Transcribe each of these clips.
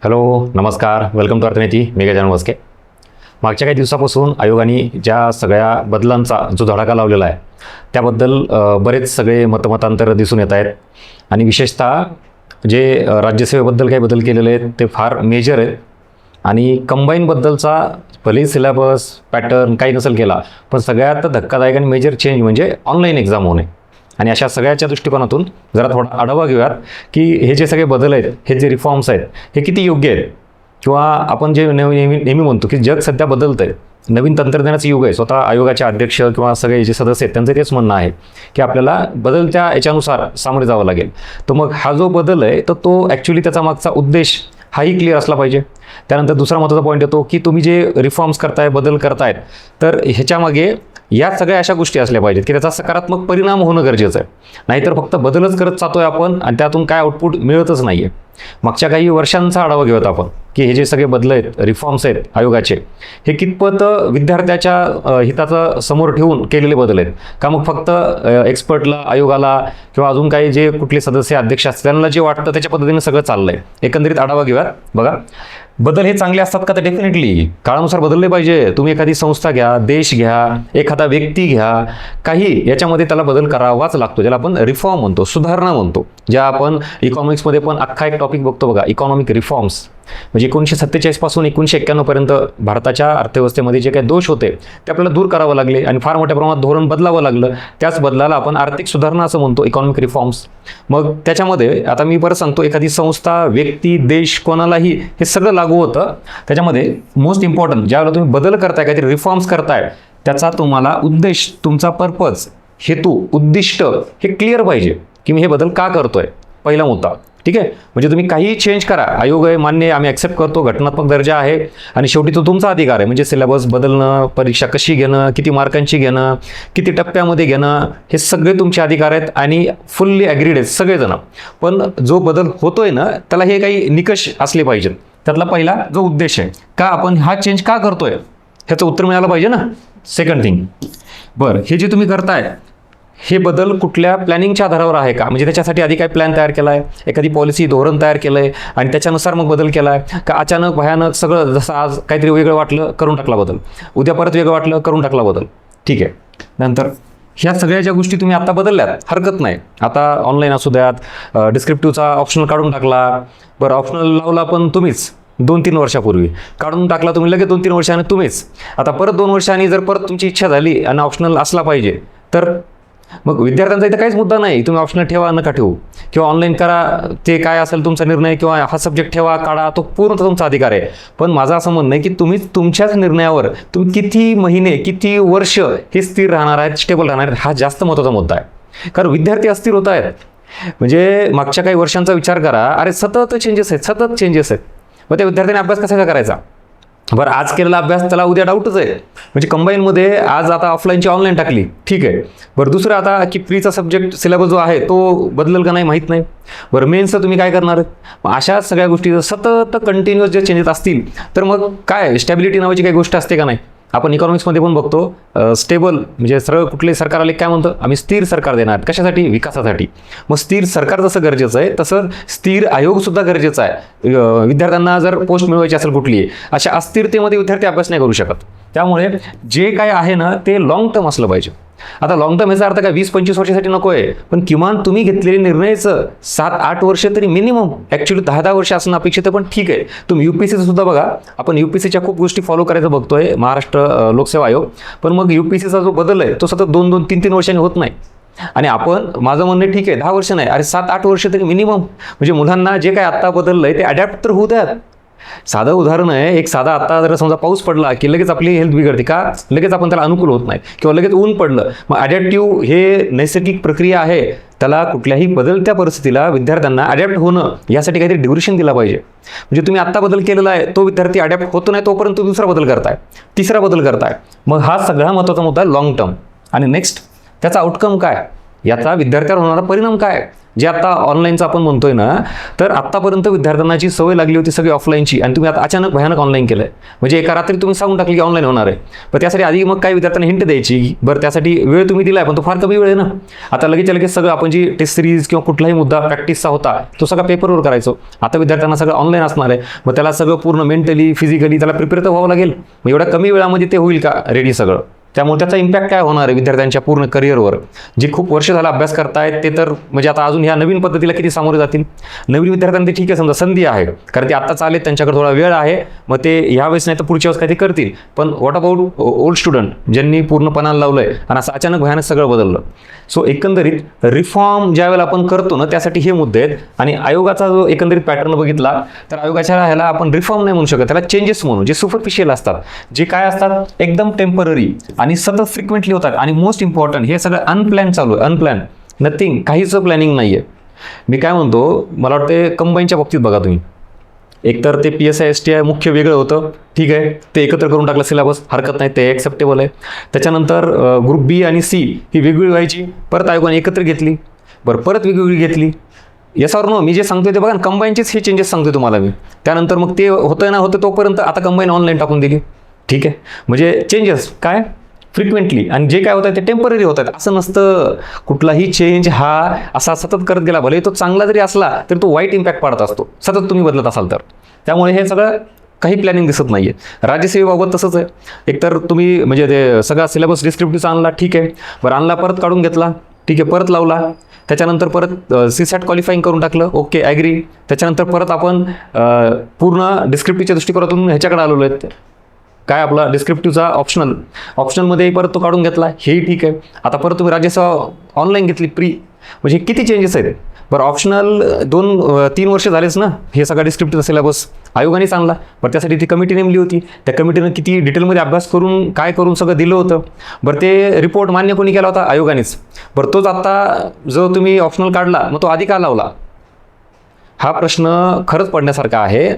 Hello, नमस्कार. Welcome to Arthaniti. मी गजानन वस्के. मागच्या काही दिवसापासून आयोगाने ज्या सगळ्या बदलांचा जो धडाका लावलेला आहे त्याबद्दल बरेच सगळे मतमतांतर दिसून येत आहेत आणि विशेषतः जे राज्यसेवेबद्दल काही बदल केलेले आहेत ते फार मेजर आहेत आणि कंबाईनबद्दलचा भले सिलेबस पॅटर्न काही नसेल केला, पण सगळ्यात धक्कादायक आणि मेजर चेंज म्हणजे ऑनलाईन एक्झाम होणे. आणि अशा सगळ्याच्या दृष्टिकोनातून जरा थोडा आढावा घेऊयात की हे जे सगळे बदल आहेत, हे जे रिफॉर्म्स आहेत, हे किती योग्य आहेत. किंवा आपण जे नेहमी म्हणतो की जग सध्या बदलतं आहे, नवीन तंत्रज्ञानाचं युग आहे. स्वतः आयोगाचे अध्यक्ष किंवा सगळे जे सदस्य आहेत त्यांचं तेच म्हणणं आहे की आपल्याला बदलत्या याच्यानुसार सामोरे जावं लागेल. तर मग हा जो बदल आहे तर तो ॲक्च्युली त्याचा मागचा उद्देश हाही क्लिअर असला पाहिजे. त्यानंतर दुसरा महत्त्वाचा पॉईंट येतो की तुम्ही जे रिफॉर्म्स करताय, बदल करतायत, तर ह्याच्यामागे या सगळ्या अशा गोष्टी असल्या पाहिजेत की त्याचा सकारात्मक परिणाम होणं गरजेचं आहे. नाहीतर फक्त बदलच करत जातोय आपण आणि त्यातून काय आउटपुट मिळतच नाही आहे. मागच्या काही वर्षांचा आढावा घेऊयात आपण की हे जे सगळे बदल आहेत, रिफॉर्म्स आहेत आयोगाचे, हे कितपत विद्यार्थ्याच्या हिताचं समोर ठेवून केलेले बदल आहेत का मग फक्त एक्सपर्टला, आयोगाला किंवा अजून काही जे कुठले सदस्य अध्यक्ष असतात त्यांना जे वाटतं त्याच्या पद्धतीने सगळं चाललंय. एकंदरीत आढावा घेऊयात. बघा, बदल हे चांगले असतात का? तर डेफिनेटली काळानुसार बदलले पाहिजे. तुम्ही एखादी संस्था घ्या, देश घ्या, एखादा व्यक्ती घ्या, काही याच्यामध्ये त्याला बदल करावाच लागतो, ज्याला आपण रिफॉर्म म्हणतो, सुधारणा म्हणतो. ज्या आपण इकॉनॉमिक्समध्ये पण अख्खा एक टॉपिक बघतो बघा, इकॉनॉमिक रिफॉर्म्स. म्हणजे 1947 पासून 1991 पर्यंत भारताच्या अर्थव्यवस्थेमध्ये जे काही दोष होते ते आपल्याला दूर करावं लागले आणि फार मोठ्या प्रमाणात धोरण बदलावं लागलं. त्याच बदलाला आपण आर्थिक सुधारणा असं म्हणतो, इकॉनॉमिक रिफॉर्म्स. मग त्याच्यामध्ये आता मी परत सांगतो, एखादी संस्था, व्यक्ती, देश, कोणालाही हे सगळं लागू होतं. त्याच्यामध्ये मोस्ट इम्पॉर्टंट ज्यावेळेला तुम्ही बदल करताय, काहीतरी रिफॉर्म्स करताय, त्याचा तुम्हाला उद्देश, तुमचा पर्पज, हेतू, उद्दिष्ट हे क्लिअर पाहिजे की मी हे बदल का करतोय. पहिला मुद्दा. ठीक आहे. म्हणजे तुम्ही काहीही चेंज करा, आयोग आहे मान्य, आम्ही ॲक्सेप्ट करतो, घटनात्मक दर्जा आहे आणि शेवटी तो तुमचा अधिकार आहे. म्हणजे सिलेबस बदलणं, परीक्षा कशी घेणं, किती मार्कांची घेणं, किती टप्प्यामध्ये घेणं, हे सगळे तुमचे अधिकार आहेत आणि फुल्ली ॲग्रीड आहेत सगळेजण. पण जो बदल होतोय ना, त्याला हे काही निकष असले पाहिजेत. त्यातला पहिला जो उद्देश आहे, का आपण हा चेंज का करतोय, ह्याचं उत्तर मिळालं पाहिजे ना. सेकंड थिंग, बरं, हे जे तुम्ही करताय हे बदल कुठल्या प्लॅनिंगच्या आधारावर आहे का? म्हणजे त्याच्यासाठी आधी काय प्लॅन तयार केला आहे, एखादी पॉलिसी, धोरण तयार केलं आहे आणि त्याच्यानुसार मग बदल केला आहे का? अचानक भयानक सगळं, जसं आज काहीतरी वेगळं वाटलं करून टाकला बदल, उद्या परत वेगळं वाटलं करून टाकला बदल. ठीक आहे. नंतर ह्या सगळ्या ज्या गोष्टी तुम्ही आता बदलल्यात, हरकत नाही. आता ऑनलाईन असू द्यात, डिस्क्रिप्टिव्हचा ऑप्शनल काढून टाकला, बरं ऑप्शनल लावला पण तुम्हीच 2-3 वर्षापूर्वी, काढून टाकला तुम्ही लगेच 2-3 वर्षांनी तुम्हीच. आता परत 2 वर्षांनी जर परत तुमची इच्छा झाली आणि ऑप्शनल असला पाहिजे, तर मग विद्यार्थ्यांचा इथं काहीच मुद्दा नाही, तुम्ही ऑप्शनल ठेवा नका ठेवू किंवा ऑनलाईन करा, ते काय असेल तुमचा निर्णय, किंवा हा सब्जेक्ट ठेवा काढा, तो पूर्ण तुमचा अधिकार आहे. पण माझं असं म्हणणं आहे की तुम्ही तुमच्याच निर्णयावर तुम्ही किती महिने, किती वर्ष हे स्थिर राहणार आहेत, स्टेबल राहणार आहेत, हा जास्त महत्त्वाचा मुद्दा आहे. कारण विद्यार्थी अस्थिर होत आहेत. म्हणजे मागच्या काही वर्षांचा विचार करा, अरे सतत चेंजेस आहेत, सतत चेंजेस आहेत. मग त्या विद्यार्थ्यांनी अभ्यास कसा करायचा? बरं, आज केलेला अभ्यास त्याला उद्या डाऊटच आहे. म्हणजे कंबाईनमध्ये आज आता ऑफलाईनची ऑनलाईन टाकली, ठीक आहे. बरं, दुसरं आता की प्रीचा सब्जेक्ट सिलेबस जो आहे तो बदलेल का नाही माहीत नाही. बरं, मेन्सचं तुम्ही काय करणार? मग अशा सगळ्या गोष्टी सतत कंटिन्युअस जे चेंजेस असतील तर मग काय स्टॅबिलिटी नावाची काही गोष्ट असते का नाही? आपण इकॉनॉमिक्समध्ये पण बघतो, स्टेबल म्हणजे सरळ कुठले सरकार आले काय म्हणतं, आम्ही स्थिर सरकार देणार. कशासाठी? विकासासाठी. मग स्थिर सरकार जसं गरजेचं आहे तसं स्थिर आयोगसुद्धा गरजेचा आहे. विद्यार्थ्यांना जर पोस्ट मिळवायची असेल कुठली, अशा अस्थिरतेमध्ये विद्यार्थी अभ्यास नाही करू शकत. त्यामुळे जे काय आहे ना ते लॉंग टर्म असलं पाहिजे. आता लॉंग टर्म याचा अर्थ काय 20-25 वर्षासाठी नको आहे, पण किमान तुम्ही घेतलेले निर्णयाचं 7-8 वर्ष तरी मिनिमम, ॲक्च्युली 10-10 वर्ष असणं अपेक्षित आहे. पण ठीक आहे, तुम्ही UPSCचं सुद्धा बघा, आपण UPSCच्या खूप गोष्टी फॉलो करायचं बघतोय, महाराष्ट्र लोकसेवा आयोग. पण मग UPSCचा जो बदल आहे तो सतत 2-2, 3-3 वर्षांनी होत नाही. आणि आपण, माझं म्हणणं ठीक आहे 10 वर्ष नाही, अरे 7-8 वर्ष तरी मिनिमम. म्हणजे मुलांना जे काय आत्ता बदललं आहे ते अडॅप्ट तर होऊ द्यात. साधं उदाहरण आहे, एक साधा आत्ता जर समजा पाऊस पडला की लगेच आपली हेल्थ बिघडते का? लगेच आपण त्याला अनुकूल होत नाही. किंवा लगेच ऊन पडलं, मग अडॅप्टिव्ह हे नैसर्गिक प्रक्रिया आहे. त्याला कुठल्याही बदलत्या परिस्थितीला विद्यार्थ्यांना अडॅप्ट होणं यासाठी काहीतरी ड्युरेशन दिला पाहिजे. म्हणजे तुम्ही आत्ता बदल केलेला आहे, तो विद्यार्थी अडॅप्ट होतो नाही तोपर्यंत तुम्ही दुसरा बदल करताय, तिसरा बदल करताय. मग हा सगळा महत्त्वाचा मुद्दा आहे लॉंग टर्म. आणि नेक्स्ट, त्याचा आउटकम काय, याचा विद्यार्थ्यावर होणारा परिणाम काय. जे आता ऑनलाईनचं आपण म्हणतोय ना, तर आत्तापर्यंत विद्यार्थ्यांना जी सवय लागली होती सगळी ऑफलाईनची, आणि तुम्ही आता अचानक भयानक ऑनलाईन केलं आहे. म्हणजे एका रात्री तुम्ही सांगून टाकली की ऑनलाईन होणार आहे. पण त्यासाठी आधी मग काही विद्यार्थ्यांना हिंट द्यायची, बरं त्यासाठी वेळ तुम्ही दिला आहे, पण तो फार कमी वेळ आहे ना. आता लगेच सगळं आपण जी टेस्ट सिरीज किंवा कुठलाही मुद्दा प्रॅक्टिसचा होता तो सगळा पेपरवर करायचो. आता विद्यार्थ्यांना सगळं ऑनलाईन असणार आहे. मग त्याला सगळं पूर्ण मेंटली फिजिकली त्याला प्रिपेअर तर व्हावं लागेल. मग एवढ्या कमी वेळामध्ये ते होईल का रेडी सगळं? त्यामुळे त्याचा इम्पॅक्ट काय होणार आहे विद्यार्थ्यांच्या पूर्ण करिअरवर. जे खूप वर्ष झाला अभ्यास करतायत ते तर म्हणजे आता अजून ह्या नवीन पद्धतीला किती सामोरे जातील. नवीन विद्यार्थ्यांना ते ठीक आहे, समजा संधी आहे, कारण ते आत्ताच आले, त्यांच्याकडे थोडा वेळ आहे, मग ते ह्यावेळेस नाही तर पुढच्या वेळेस काही ते करतील. पण व्हॉट अबाउट ओल्ड स्टुडंट ज्यांनी पूर्णपणाला लावलंय आणि असं अचानक भयानक सगळं बदललं. सो एकंदरीत रिफॉर्म ज्या वेळेला आपण करतो ना, त्यासाठी हे मुद्दे आहेत. आणि आयोगाचा जो एकंदरीत पॅटर्न बघितला तर आयोगाच्या ह्याला आपण रिफॉर्म नाही म्हणू शकत, त्याला चेंजेस म्हणू, जे सुपरफिशियल असतात, जे काय असतात एकदम टेम्पररी आणि सतत फ्रिक्वेंटली होतात. आणि मोस्ट इम्पॉर्टंट हे सगळं अनप्लॅन चालू आहे, अनप्लॅन, नथिंग, काहीच प्लॅनिंग नाही आहे. मी काय म्हणतो, मला वाटते कंबाईनच्या बाबतीत बघा तुम्ही, एकतर ते PSI STI मुख्य वेगळं होतं, ठीक आहे, ते एकत्र करून टाकलं सिलेबस, हरकत नाही, ते ॲक्सेप्टेबल आहे. त्याच्यानंतर ग्रुप B आणि C ही वेगळी व्हायची, परत आयोगाने एकत्र घेतली, बरं परत वेगवेगळी घेतली. येस ऑर नो, मी जे सांगतोय ते बघा, कंबाईनचेच हे चेंजेस सांगतोय तुम्हाला मी. त्यानंतर मग ते होतं ना होतं तोपर्यंत आता कंबाईन ऑनलाईन टाकून दिली, ठीक आहे. म्हणजे चेंजेस काय फ्रिक्वेंटली, आणि जे काय होत आहे ते टेम्पररी होत आहेत. असं नसतं, कुठलाही चेंज हा असा सतत करत गेला, भले तो चांगला जरी असला तरी तो वाईट इम्पॅक्ट पाडत असतो सतत तुम्ही बदलत असाल तर. त्यामुळे हे सगळं काही प्लॅनिंग दिसत नाही आहे. राज्यसेवेबाबत तसंच आहे. एकतर तुम्ही म्हणजे ते सगळा सिलेबस डिस्क्रिप्टिव्हचा आणला, ठीक आहे, बरं आणला, परत काढून घेतला, ठीक आहे, परत लावला, त्याच्यानंतर परत CSAT क्वालिफाईंग करून टाकलं, ओके ॲग्री. त्याच्यानंतर परत आपण पूर्ण डिस्क्रिप्टिव्हच्या दृष्टिकोनातून ह्याच्याकडे आलेलो आहेत, काय आपला डिस्क्रिप्टिव्हचा ऑप्शनमध्ये परत तो काढून घेतला, हेही ठीक आहे. आता परत तुम्ही राज्यसेवा ऑनलाईन घेतली प्री, म्हणजे किती चेंजेस आहेत. बरं ऑप्शनल 2-3 वर्ष झालेच ना हे सगळा डिस्क्रिप्टिव्ह सिलेबस आयोगानेच आणला. बरं त्यासाठी ती कमिटी नेमली होती, त्या कमिटीनं किती डिटेलमध्ये अभ्यास करून काय करून सगळं दिलं होतं. बरं ते रिपोर्ट मान्य कोणी केला होता? आयोगानेच. बरं तोच आत्ता जो तुम्ही ऑप्शनल काढला मग तो आधी का लावला? हा प्रश्न खरंच पडण्यासारखा आहे.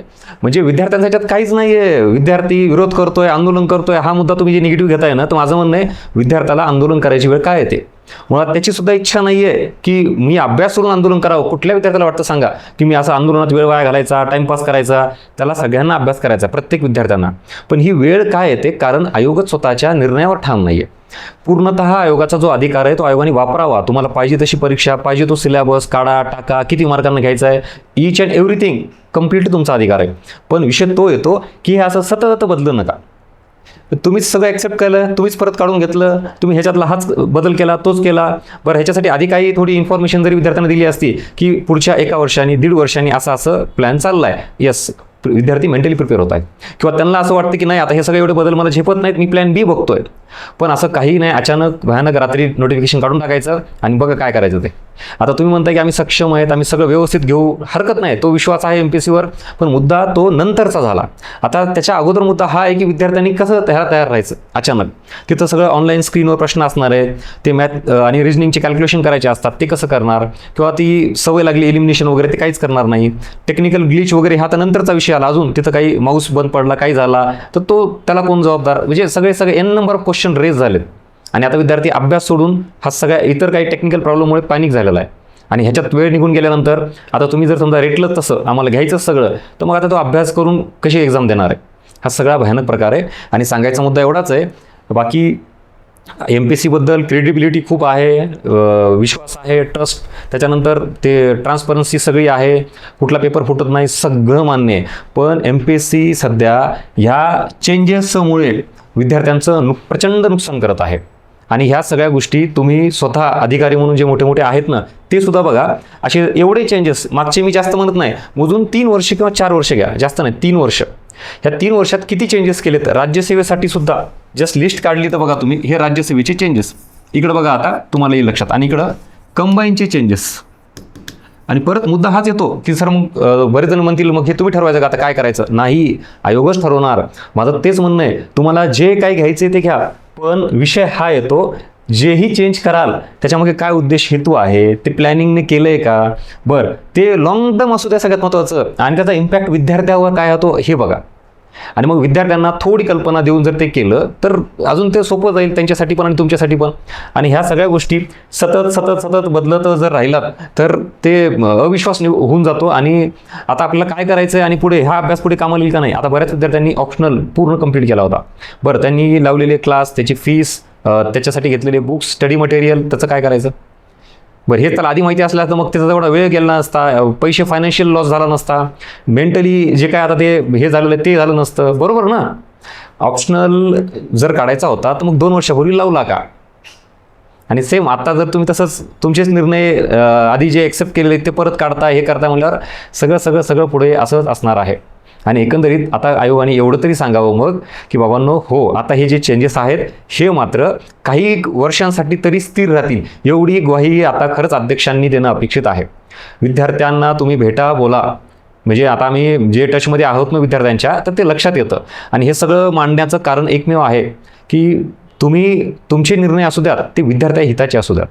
म्हणजे विद्यार्थ्यांच्या ह्याच्यात काहीच नाही आहे. विद्यार्थी विरोध करतोय, आंदोलन करतोय, हा मुद्दा तुम्ही जे निगेटिव्ह घेताय ना, तर माझं म्हणणं आहे विद्यार्थ्याला आंदोलन करायची वेळ काय येते. मुळात त्याची सुद्धा इच्छा नाही आहे की मी अभ्यास करून आंदोलन करावं. कुठल्या विद्यार्थ्याला वाटतं सांगा की मी असं आंदोलनात वेळ वाया घालायचा, टाइमपास करायचा? त्याला सगळ्यांना अभ्यास करायचा, प्रत्येक विद्यार्थ्यांना. पण ही वेळ काय येते, कारण आयोगच स्वतःच्या निर्णयावर ठाम नाही आहे. पूर्णतः आयोगाचा जो अधिकार आहे तो आयोगाने वापरावा. तुम्हाला पाहिजे तशी परीक्षा, पाहिजे तो सिलेबस काढा, टाका, किती मार्कांना घ्यायचा आहे, ईच अँड एव्हरीथिंग कम्प्लीट तुमचा अधिकार आहे. पण विषय तो येतो की हे असं सतत बदलू नका. तुम्हीच सगळं ॲक्सेप्ट केलं, तुम्हीच परत काढून घेतलं, तुम्ही ह्याच्यातला हाच बदल केला, तोच केला. बरं ह्याच्यासाठी आधी काही थोडी इन्फॉर्मेशन जरी विद्यार्थ्यांना दिली असती की पुढच्या 1 वर्षांनी 1.5 वर्षांनी असं प्लॅन चालला आहे, येस विद्यार्थी मेंटली प्रिपेअर होत आहेत, किंवा त्यांना असं वाटतं की नाही आता हे सगळे एवढे बदल मला झेपत नाहीत, मी प्लॅन B बघतोय. पण असं काही नाही, अचानक भयानक रात्री नोटिफिकेशन काढून टाकायचं आणि बघा काय करायचं ते. आता तुम्ही म्हणताय की आम्ही सक्षम आहेत, आम्ही सगळं व्यवस्थित घेऊ, हरकत नाही, तो विश्वास आहे MPSCवर. पण मुद्दा तो नंतरचा झाला. आता त्याच्या अगोदर मुद्दा हा आहे की विद्यार्थ्यांनी कसं तयार राहायचं. अचानक तिथं सगळं ऑनलाईन स्क्रीनवर प्रश्न असणार आहेत, ते मॅथ आणि रिजनिंगचे कॅल्क्युलेशन करायचे असतात, ते कसं करणार, किंवा ती सवय लागली एलिमिनेशन वगैरे ते काहीच करणार नाही. टेक्निकल ग्लिच वगैरे हा तर नंतरचा विषय आला. अजून तिथं काही माऊस बंद पडला, काही झाला तर तो त्याला कोण जबाबदार. म्हणजे सगळे N number of question raise झालेत. आणि आता विद्यार्थी अभ्यास सोडून हा सगळ्या इतर काही टेक्निकल प्रॉब्लेममुळे पॅनिक झालेला आहे. आणि ह्याच्यात वेळ निघून गेल्यानंतर आता तुम्ही जर समजा रेटलंच तसं आम्हाला घ्यायचंच सगळं, तर मग आता तो अभ्यास करून कशी एक्झाम देणार आहे. हा सगळा भयानक प्रकार आहे. आणि सांगायचा मुद्दा एवढाच आहे, बाकी MPSCबद्दल क्रेडिबिलिटी खूप आहे, विश्वास आहे, ट्रस्ट, त्याच्यानंतर ते ट्रान्सपरन्सी सगळी आहे, कुठला पेपर फुटत नाही, सगळं मान्य आहे. पण MPSC सध्या ह्या चेंजेसमुळे विद्यार्थ्यांचं प्रचंड नुकसान करत आहे. आणि ह्या सगळ्या गोष्टी तुम्ही स्वतः अधिकारी म्हणून जे मोठे मोठे आहेत ना, ते सुद्धा बघा. असे एवढे चेंजेस मागचे मी जास्त म्हणत नाही, मोजून 3 वर्ष किंवा 4 वर्ष घ्या, जास्त नाही, 3 वर्ष. ह्या 3 वर्षात किती चेंजेस केलेत. राज्यसेवेसाठी सुद्धा जस्ट लिस्ट काढली तर बघा तुम्ही, हे राज्यसेवेचे चेंजेस इकडं बघा, आता तुम्हाला येईल लक्षात. आणि इकडं कंबाईनचे चेंजेस. आणि परत मुद्दा हाच येतो की सर मग बरेच जण म्हणतील मग हे तुम्ही ठरवायचं का आता काय करायचं. नाही, आयोगच ठरवणार. माझं तेच म्हणणं आहे, तुम्हाला जे काही घ्यायचे ते घ्या, पण विषय हा येतो जेही चेंज कराल त्याच्यामागे काय उद्देश हेतू आहे, ते प्लॅनिंगने केलं आहे का. बरं ते लॉंग टर्म असू द्या सगळ्यात महत्त्वाचं, आणि त्याचा इम्पॅक्ट विद्यार्थ्यावर काय होतो हे बघा. आणि मग विद्यार्थ्यांना थोडी कल्पना देऊन जर ते केलं तर अजून ते सोपं जाईल त्यांच्यासाठी पण आणि तुमच्यासाठी पण. आणि ह्या सगळ्या गोष्टी सतत सतत सतत बदलत जर राहिलात तर ते अविश्वास होऊन जातो. आणि आता आपल्याला काय करायचं आहे आणि पुढे हा अभ्यास पुढे कामाला येईल का नाही. आता बऱ्याच विद्यार्थ्यांनी ऑप्शनल पूर्ण कंप्लीट केला होता. बरं, त्यांनी लावलेले क्लास, त्याची फीस, त्याच्यासाठी घेतलेले बुक्स, स्टडी मटेरियल, त्याचं काय करायचं. बरं, हे त्याला आधी माहिती असलं तर मग त्याचा एवढा वेळ गेला नसता, पैसे फायनान्शियल लॉस झाला नसता, मेंटली जे काय आता ते हे झालेलं ते झालं नसतं. बरोबर ना. ऑप्शनल जर काढायचा होता तर मग 2 वर्षापूर्वी लावला का. आणि सेम आता जर तुम्ही तसंच तुमचेच निर्णय आधी जे एक्सेप्ट केलेले ते परत काढता, हे करता म्हणल्यावर सगळं पुढे असंच असणार आहे. आणि एकंदरीत आता आयोगाने एवढं तरी सांगावं मग की बाबांनो, हो, आता हे जे चेंजेस आहेत हे मात्र काही वर्षांसाठी तरी स्थिर राहतील, एवढी ग्वाही आता खरंच अध्यक्षांनी देणं अपेक्षित आहे. विद्यार्थ्यांना तुम्ही भेटा, बोला. म्हणजे आता आम्ही जे टचमध्ये आहोत ना विद्यार्थ्यांच्या, तर ते लक्षात येतं. आणि हे सगळं मांडण्याचं कारण एकमेव आहे की तुमचे निर्णय असू द्यात ते विद्यार्थी हिताचे असू द्यात.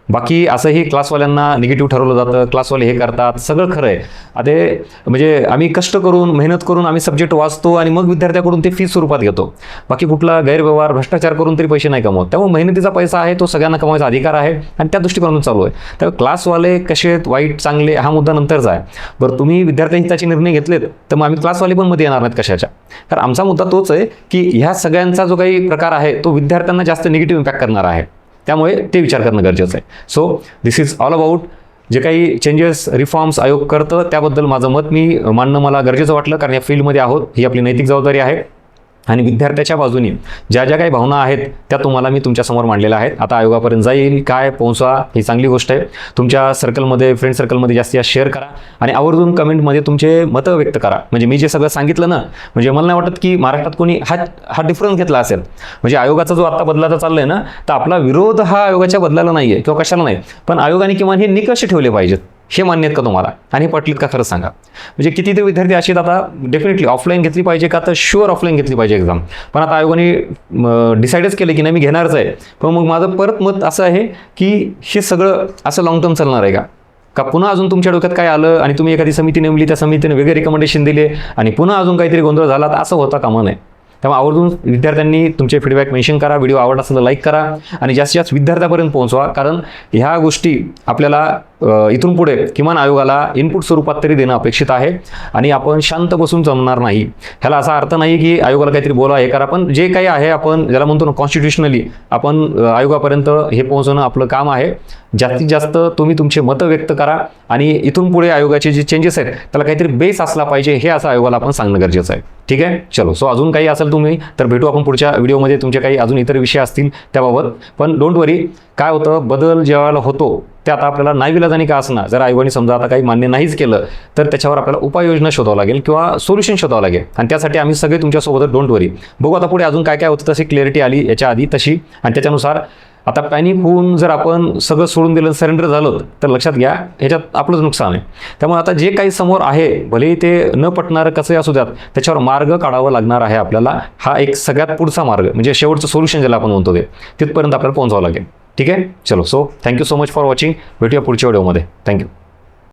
बाकी असंही क्लासवाल्यांना निगेटिव्ह ठरवलं जातं, क्लासवाले हे करतात, सगळं खरं आहे. आता म्हणजे आम्ही कष्ट करून, मेहनत करून आम्ही सब्जेक्ट वाचतो आणि मग विद्यार्थ्याकडून ते फीस स्वरूपात घेतो. बाकी कुठला गैरव्यवहार, भ्रष्टाचार करून तरी पैसे नाही कमवत. त्यामुळे मेहनतीचा पैसा आहे तो सगळ्यांना कमवायचा अधिकार आहे आणि त्या दृष्टिकोनातून चालू आहे. त्यामुळे क्लासवाले कसे आहेत, वाईट, चांगले, हा मुद्दा नंतरचा आहे. बरं, तुम्ही विद्यार्थी हिताचे निर्णय घेतलेत तर मग आम्ही क्लासवाले पण मध्ये येणार नाहीत कशाच्या. कारण आमचा मुद्दा तोच आहे की ह्या सगळ्यांचा जो काही प्रकार आहे तो विद्यार्थ्यांना जास्त निगेटिव्ह इम्पॅक्ट करणार आहे. त्यामुळे ते विचार करणं गरजेचं आहे. So this is all about जे काही चेंजेस, रिफॉर्म्स आयोग करतं त्याबद्दल माझं मत मी मांडणं मला गरजेचं वाटलं. कारण या फील्डमध्ये आहोत, ही आपली नैतिक जबाबदारी आहे. आणि विद्यार्थ्याच्या बाजूने ज्या ज्या काही भावना आहेत त्या तुम्हाला मी तुमच्यासमोर मांडलेल्या आहेत. आता आयोगापर्यंत जाईल काय पोहोचा ही चांगली गोष्ट आहे. तुमच्या सर्कलमध्ये, फ्रेंड सर्कलमध्ये जास्तीत जास्त शेअर करा आणि आवर्जून कमेंटमध्ये तुमचे मतं व्यक्त करा. म्हणजे मी जे सगळं सांगितलं ना, म्हणजे मला नाही वाटत की महाराष्ट्रात कोणी हा डिफरन्स घेतला असेल. म्हणजे आयोगाचा जो आता बदलाचा चाललाय ना, तर आपला विरोध हा आयोगाच्या बदलाला नाही आहे किंवा कशाला नाही, पण आयोगाने किमान हे निकष ठेवले पाहिजेत. हे मान्य आहेत का तुम्हाला आणि हे पटलीत का खरं सांगा. म्हणजे किती ते विद्यार्थी असे आता डेफिनेटली ऑफलाईन घेतली पाहिजे का, तर शुअर ऑफलाईन घेतली पाहिजे एक्झाम. पण आता आयोगाने डिसाईडच केलं की नाही मी घेणारच आहे. पण मग माझं परत मत असं आहे की हे सगळं असं लॉंग टर्म चालणार आहे का पुन्हा अजून तुमच्या डोक्यात काय आलं आणि तुम्ही एखादी समिती नेमली, त्या समितीने वेगळे रिकमेंडेशन दिले आणि पुन्हा अजून काहीतरी गोंधळ झाला, तर असं होता कामा नये. त्यामुळे आवर्जून विद्यार्थ्यांनी तुमचे फीडबॅक मेन्शन करा, व्हिडिओ आवडला असेल तर लाईक करा आणि जास्तीत जास्त विद्यार्थ्यापर्यंत पोहोचवा. कारण ह्या गोष्टी आपल्याला इथून पुढे किमान आयोगाला इनपुट स्वरूपात तरी देणं अपेक्षित आहे. आणि आपण शांत बसून जमणार नाही. ह्याला असा अर्थ नाही की आयोगाला काहीतरी बोला, हे करा. पण जे काही आहे आपण ज्याला म्हणतो ना कॉन्स्टिट्युशनली, आपण आयोगापर्यंत हे पोहोचवणं आपलं काम आहे. जास्तीत जास्त तुम्ही तुमचे मतं व्यक्त करा आणि इथून पुढे आयोगाचे जे चेंजेस आहेत त्याला काहीतरी बेस असला पाहिजे, हे असं आयोगाला आपण सांगणं गरजेचं आहे. ठीक आहे, चलो. सो अजून काही असेल तुम्ही तर भेटू आपण पुढच्या व्हिडिओमध्ये. तुमचे काही अजून इतर विषय असतील त्याबाबत. पण डोंट वरी, काय होतं, बदल जेव्हा होतो ते आता आपल्याला नाईविलाजाने का असणार, जर आयोगाने समजा आता काही मान्य नाहीच केलं तर त्याच्यावर आपल्याला उपाययोजना शोधावं लागेल किंवा सोल्युशन शोधावं लागेल. आणि त्यासाठी आम्ही सगळे तुमच्यासोबत, डोंट वरी. बघू आता पुढे अजून काय काय होतं, तशी क्लॅरिटी आली याच्या आधी तशी. आणि त्याच्यानुसार आता पॅनिक होऊन जर आपण सगळं सोडून दिलं, सरेंडर झालं, तर लक्षात घ्या ह्याच्यात आपलंच नुकसान आहे. त्यामुळे आता जे काही समोर आहे, भले ते न पटणारं कसंही असू द्यात, त्याच्यावर मार्ग काढावा लागणार आहे आपल्याला. हा एक सगळ्यात पुढचा मार्ग, म्हणजे शेवटचं सोल्युशन ज्याला आपण म्हणतो ते, तिथपर्यंत आपल्याला पोहोचावं लागेल. ठीक आहे, चलो. So thank you so much for watching. भेटूया पुढच्या व्हिडिओमध्ये. थँक्यू.